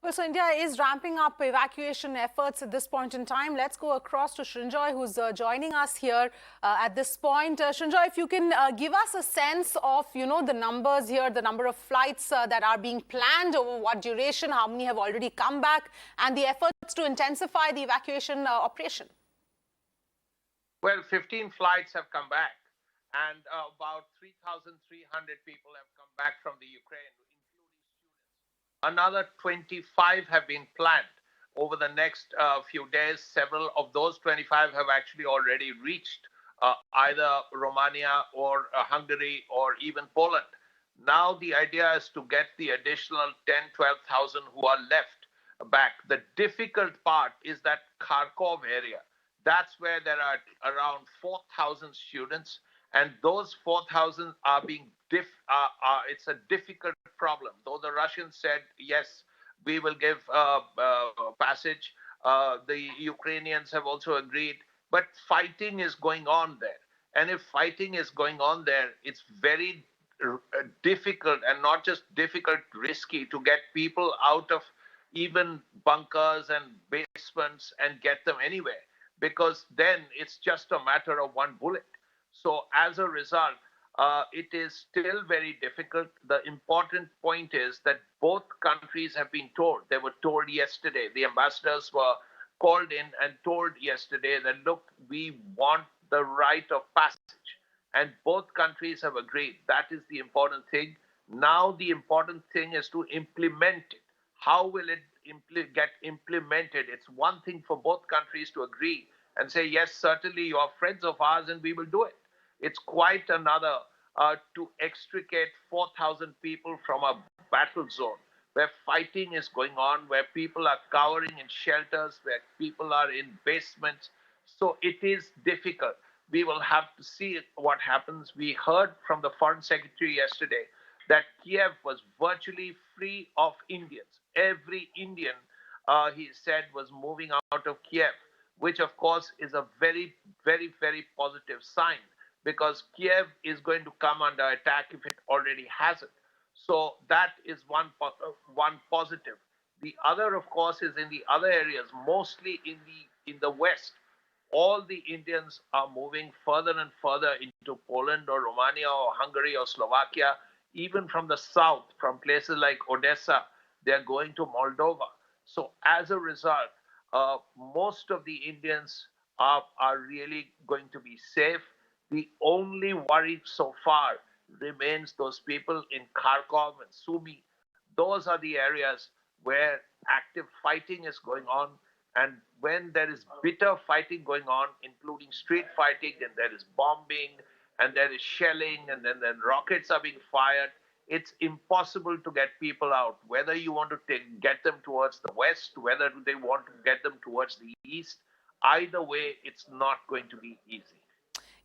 Well, so India is ramping up evacuation efforts at this point in time. Let's go across to Shringla, who's joining us here at this point. Shringla, if you can give us a sense of, the numbers here, the number of flights that are being planned, over what duration, how many have already come back, and the efforts to intensify the evacuation operation. Well, 15 flights have come back, and about 3,300 people have come back from the Ukraine, including students. Another 25 have been planned over the next few days. Several of those 25 have actually already reached either Romania or Hungary or even Poland. Now the idea is to get the additional 10, 12,000 who are left back. The difficult part is that Kharkov area. That's where there are around 4,000 students, and those 4,000 are being it's a difficult problem. Though the Russians said, yes, we will give passage, the Ukrainians have also agreed, but fighting is going on there. And if fighting is going on there, it's very difficult, and not just difficult, risky to get people out of even bunkers and basements and get them anywhere, because then it's just a matter of one bullet. So as a result, it is still very difficult. The important point is that both countries have been told. They were told yesterday. The ambassadors were called in and told yesterday that, look, we want the right of passage. And both countries have agreed. That is the important thing. Now the important thing is to implement it. How will it get implemented? It's one thing for both countries to agree and say, yes, certainly you are friends of ours and we will do it. It's quite another to extricate 4,000 people from a battle zone where fighting is going on, where people are cowering in shelters, where people are in basements. So it is difficult. We will have to see what happens. We heard from the Foreign Secretary yesterday that Kiev was virtually free of Indians. Every Indian, he said, was moving out of Kiev, which of course is a very, very, very positive sign, because Kiev is going to come under attack if it already hasn't. So that is one positive. The other, of course, is in the other areas, mostly in the west. All the Indians are moving further and further into Poland or Romania or Hungary or Slovakia. Even from the south, from places like Odessa, they're going to Moldova. So as a result, most of the Indians are really going to be safe. The only worry so far remains those people in Kharkov and Sumy. Those are the areas where active fighting is going on. And when there is bitter fighting going on, including street fighting, and there is bombing, and there is shelling, and then rockets are being fired, it's impossible to get people out. Whether you want to get them towards the west, whether they want to get them towards the east, either way, it's not going to be easy.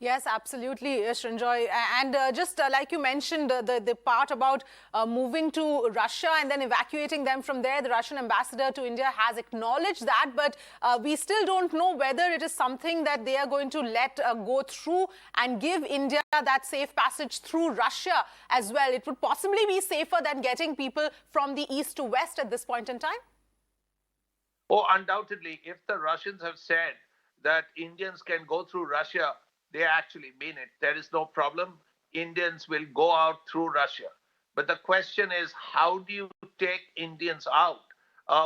Yes, absolutely, Shrinjoy. And just like you mentioned, the part about moving to Russia and then evacuating them from there, the Russian ambassador to India has acknowledged that, but we still don't know whether it is something that they are going to let go through and give India that safe passage through Russia as well. It would possibly be safer than getting people from the east to west at this point in time? Oh, undoubtedly. If the Russians have said that Indians can go through Russia, they actually mean it. There is no problem. Indians will go out through Russia. But the question is, how do you take Indians out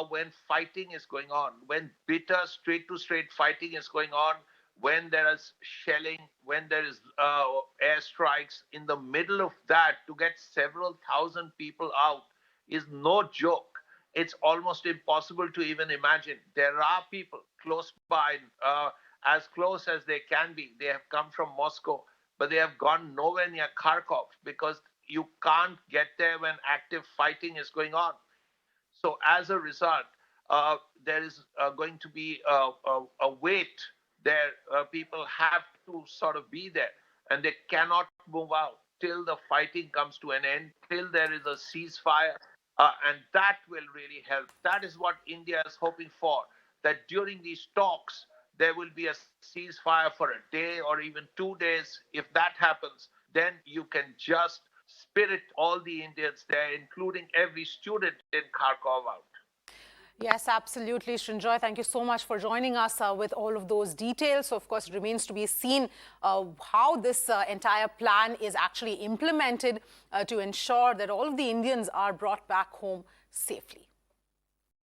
when fighting is going on, when bitter straight-to-straight fighting is going on, when there is shelling, when there is airstrikes? In the middle of that, to get several thousand people out is no joke. It's almost impossible to even imagine. There are people close by, as close as they can be. They have come from Moscow, but they have gone nowhere near Kharkov, because you can't get there when active fighting is going on. So as a result, there is going to be a wait there. People have to sort of be there, and they cannot move out till the fighting comes to an end, till there is a ceasefire. And that will really help. That is what India is hoping for, that during these talks, there will be a ceasefire for a day or even 2 days. If that happens, then you can just spirit all the Indians there, including every student in Kharkov, out. Yes, absolutely, Shrinjoy. Thank you so much for joining us with all of those details. So, of course, it remains to be seen how this entire plan is actually implemented to ensure that all of the Indians are brought back home safely.